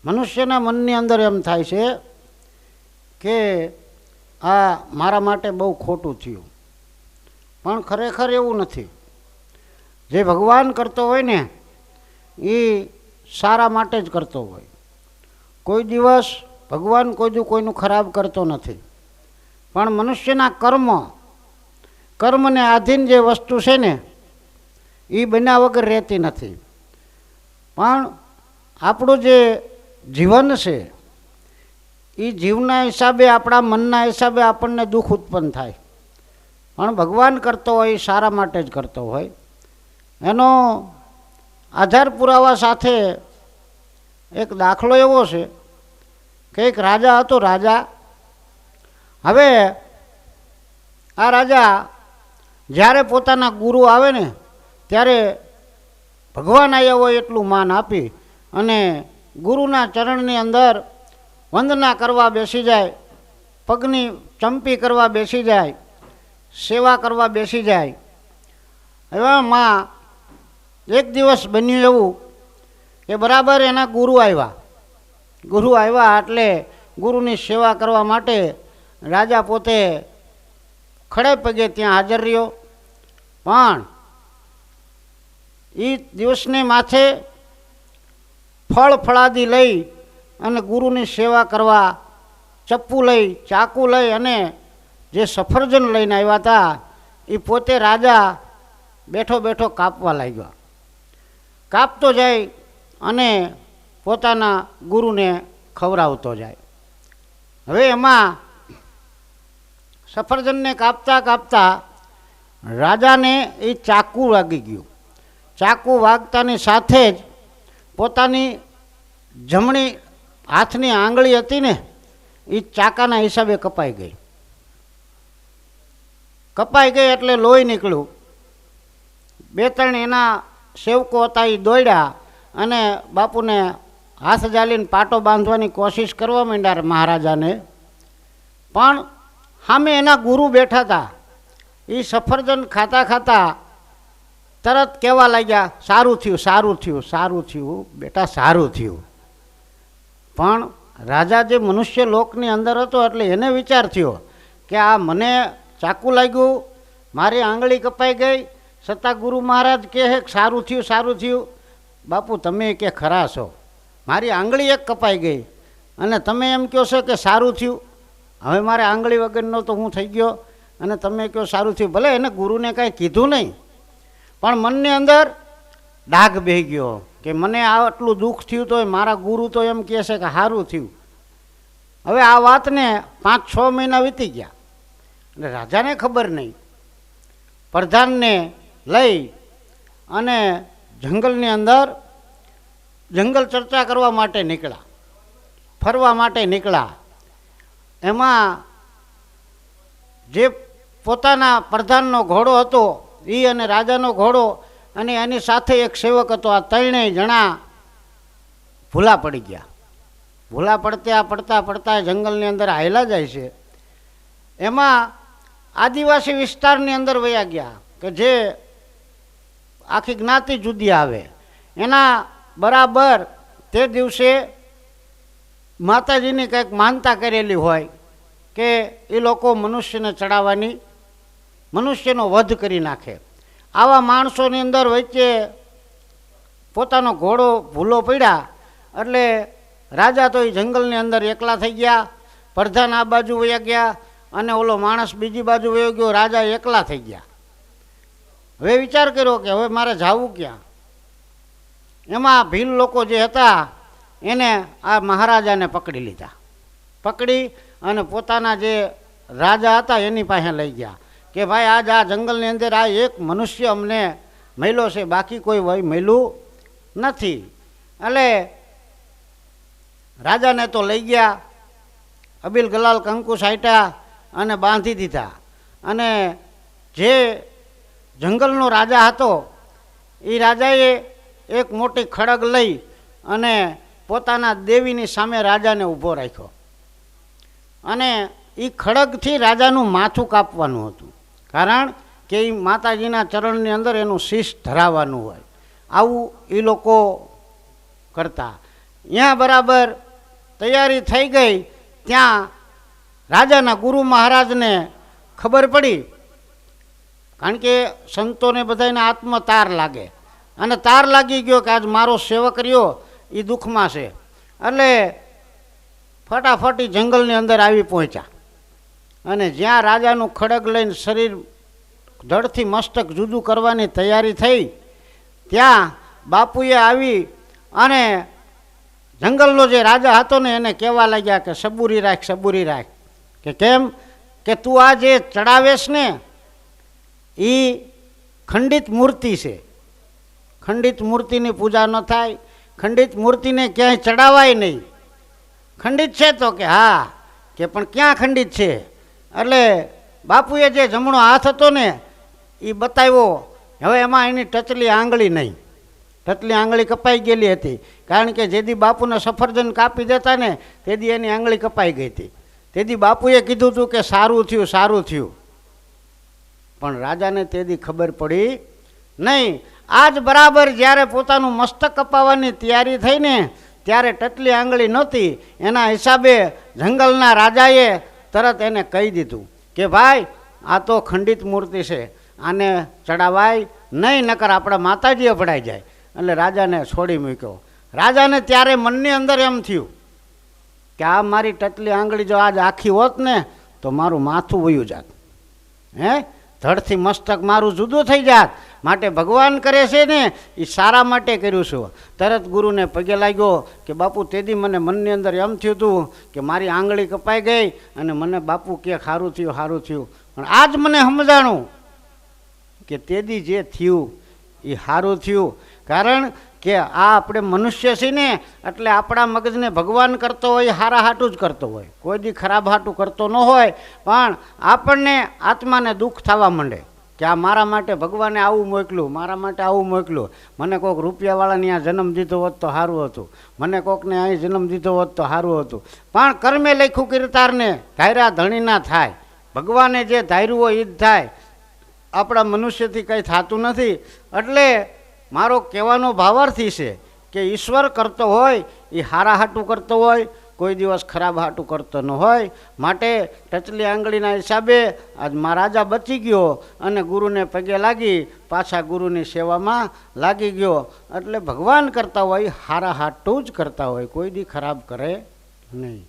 મનુષ્યના મનની અંદર એમ થાય છે કે આ મારા માટે બહુ ખોટું થયું, પણ ખરેખર એવું નથી. જે ભગવાન કરતો હોય ને એ સારા માટે જ કરતો હોય. કોઈ દિવસ ભગવાન કોઈનું ખરાબ કરતો નથી, પણ મનુષ્યના કર્મને આધીન જે વસ્તુ છે ને એ બન્યા વગર રહેતી નથી. પણ આપણું જે જીવન છે એ જીવના હિસાબે, આપણા મનના હિસાબે આપણને દુઃખ ઉત્પન્ન થાય, પણ ભગવાન કરતો હોય એ સારા માટે જ કરતો હોય. એનો આધાર પુરાવા સાથે એક દાખલો એવો છે કે એક રાજા હતો. હવે આ રાજા જ્યારે પોતાના ગુરુ આવે ને ત્યારે ભગવાન આવ્યા હોય એટલું માન આપી અને ગુરુના ચરણની અંદર વંદના કરવા બેસી જાય, પગની ચંપી કરવા બેસી જાય, સેવા કરવા બેસી જાય. એવામાં એક દિવસ બન્યું એવું કે બરાબર એના ગુરુ આવ્યા એટલે ગુરુની સેવા કરવા માટે રાજા પોતે ખડે પગે ત્યાં હાજર રહ્યો. પણ એ દિવસને માથે ફળાદી લઈ અને ગુરુની સેવા કરવા ચપ્પુ લઈ, ચાકુ લઈ અને જે સફરજન લઈને આવ્યા હતા એ પોતે રાજા બેઠો બેઠો કાપવા લાગ્યો. કાપતો જાય અને પોતાના ગુરુને ખવડાવતો જાય. હવે એમાં સફરજનને કાપતા કાપતા રાજાને એ ચાકુ વાગી ગયું. ચાકુ વાગતાની સાથે જ પોતાની જમણી હાથની આંગળી હતી ને એ ચાકાના હિસાબે કપાઈ ગઈ એટલે લોહી નીકળ્યું. બે ત્રણ એના સેવકો હતા એ દોડ્યા અને બાપુને હાથ જાલીને પાટો બાંધવાની કોશિશ કરવા માંડ્યા મહારાજાને. પણ સામે એના ગુરુ બેઠા હતા. એ સફરજન ખાતા ખાતા તરત કહેવા લાગ્યા, સારું થયું બેટા, સારું થયું. પણ રાજા જે મનુષ્ય લોકની અંદર હતો એટલે એને વિચાર થયો કે આ મને ચાકુ લાગ્યું, મારી આંગળી કપાઈ ગઈ, છતાં ગુરુ મહારાજ કહે સારું થયું. બાપુ તમે કે ખરા છો, મારી આંગળી એક કપાઈ ગઈ અને તમે એમ કહો છો કે સારું થયું. હવે મારે આંગળી વગરનો તો હું થઈ ગયો અને તમે કહો સારું થયું. ભલે એને ગુરુને કાંઈ કીધું નહીં, પણ મનની અંદર ડાઘ બેહી ગયો કે મને આટલું દુઃખ થયું તો મારા ગુરુ તો એમ કહે છે કે સારું થયું. હવે આ વાતને 5-6 મહિના વીતી ગયા એટલે રાજાને ખબર નહીં. પ્રધાનને લઈ અને જંગલની અંદર જંગલ ચર્ચા કરવા માટે નીકળ્યા, ફરવા માટે નીકળ્યા. એમાં જે પોતાના પ્રધાનનો ઘોડો હતો એ અને રાજાનો ઘોડો અને એની સાથે એક સેવક હતો, આ ત્રણેય જણા ભૂલા પડી ગયા. ભૂલા પડતા જંગલની અંદર હાયલા જાય છે. એમાં આદિવાસી વિસ્તારની અંદર વયા ગયા કે જે આખી જ્ઞાતિ જુદી આવે. એના બરાબર તે દિવસે માતાજીની કંઈક માનતા કરેલી હોય કે એ લોકો મનુષ્યને ચડાવવાની, મનુષ્યનો વધ કરી નાખે. આવા માણસોની અંદર વચ્ચે પોતાનો ઘોડો ભૂલો પડ્યા એટલે રાજા તો એ જંગલની અંદર એકલા થઈ ગયા. પ્રધાન આ બાજુ વયા ગયા અને ઓલો માણસ બીજી બાજુ વયો ગયો. રાજા એકલા થઈ ગયા. હવે વિચાર કર્યો કે હવે મારે જાવું ક્યાં. એમાં ભીલ લોકો જે હતા એને આ મહારાજાને પકડી લીધા. પકડી અને પોતાના જે રાજા હતા એની પાસે લઈ ગયા કે ભાઈ આજ આ જંગલની અંદર આ એક મનુષ્ય અમને મળ્યો છે, બાકી કોઈ મળ્યું નથી. એટલે રાજાને તો લઈ ગયા, અબીલ ગલાલ કંકુ સાંટ્યા અને બાંધી દીધા. અને જે જંગલનો રાજા હતો એ રાજાએ એક મોટી ખડગ લઈ અને પોતાના દેવીની સામે રાજાને ઊભો રાખ્યો અને એ ખડગથી રાજાનું માથું કાપવાનું હતું. કારણ કે એ માતાજીના ચરણની અંદર એનું શીશ ધરાવવાનું હોય. આવું એ લોકો કરતા. ત્યાં બરાબર તૈયારી થઈ ગઈ, ત્યાં રાજાના ગુરુ મહારાજને ખબર પડી, કારણ કે સંતોને બધાને આત્મ તાર લાગે, અને તાર લાગી ગયો કે આજ મારો સેવક રહ્યો એ દુઃખમાં છે. એટલે ફટાફટી જંગલની અંદર આવી પહોંચ્યા, અને જ્યાં રાજાનું ખડગ લઈને શરીર ધડથી મસ્તક જુદું કરવાની તૈયારી થઈ, ત્યાં બાપુએ આવી અને જંગલનો જે રાજા હતો ને એને કહેવા લાગ્યા કે સબૂરી રાખ, સબૂરી રાખ. કે કેમ? કે તું આ જે ચડાવેશ ને એ ખંડિત મૂર્તિ છે, ખંડિત મૂર્તિની પૂજા ન થાય, ખંડિત મૂર્તિને ક્યાંય ચડાવાય નહીં. ખંડિત છે તો કે હા, કે પણ ક્યાં ખંડિત છે? એટલે બાપુએ જે જમણો હાથ હતો ને એ બતાવ્યો. હવે એમાં એની ટચલી આંગળી નહીં, ટચલી આંગળી કપાઈ ગયેલી હતી, કારણ કે જેથી બાપુને સફરજન કાપી દેતા ને તેથી એની આંગળી કપાઈ ગઈ હતી. તેથી બાપુએ કીધું હતું કે સારું થયું, સારું થયું. પણ રાજાને તેથી ખબર પડી નહીં. આજ બરાબર જ્યારે પોતાનું મસ્તક કપાવવાની તૈયારી થઈ ને ત્યારે ટચલી આંગળી નહોતી. એના હિસાબે જંગલના રાજાએ તરત એને કહી દીધું કે ભાઈ આ તો ખંડિત મૂર્તિ છે, આને ચડાવાય નહીં, નકર આપણા માતાજી અભડાઈ જાય. એટલે રાજાને છોડી મૂક્યો. રાજાને ત્યારે મનની અંદર એમ થયું કે આ મારી ટચલી આંગળી જો આજ આખી હોત ને તો મારું માથું વયું જાત, હે, ધડથી મસ્તક મારું જુદું થઈ જાત. માટે ભગવાન કરે છે ને એ સારા માટે કર્યું છું. તરત ગુરુને પગે લાગ્યો કે બાપુ તેદી મને મનની અંદર એમ થયું હતું કે મારી આંગળી કપાઈ ગઈ, અને મને બાપુ કે સારું થયું, સારું થયું. પણ આજ મને સમજાણું કે તેદી જે થયું એ સારું થયું. કારણ કે આ આપણે મનુષ્ય છીએ ને એટલે આપણા મગજને ભગવાન કરતો હોય હારા હાટું જ કરતો હોય, કોઈ દી ખરાબ હાટું કરતો ન હોય. પણ આપણને આત્માને દુઃખ થવા માંડે કે આ મારા માટે ભગવાને આવું મોકલ્યું, મારા માટે આવું મોકલ્યું. મને કોઈક રૂપિયાવાળાને અહીંયા જન્મ દીધો હોત તો સારું હતું, મને કોઈકને અહીં જન્મ દીધો હોત તો સારું હતું. પણ કર્મે લખ્યું કીર્તારને ધાર્યા ધણી ના થાય. ભગવાને જે ધાર્યું હોય એ જ થાય, આપણા મનુષ્યથી કંઈ થતું નથી. એટલે મારો કહેવાનો ભાવાર્થી છે કે ઈશ્વર કરતો હોય એ હારા હાટું કરતો હોય, કોઈ દિવસ ખરાબ હાટું કરતો ન હોય. માટે ટચલી આંગળીના હિસાબે આજ મહારાજા બચી ગયો અને ગુરુને પગે લાગી પાછા ગુરુની સેવામાં લાગી ગયો. એટલે ભગવાન કરતા હોય હારા હાટું જ કરતા હોય, કોઈ દી ખરાબ કરે નહીં.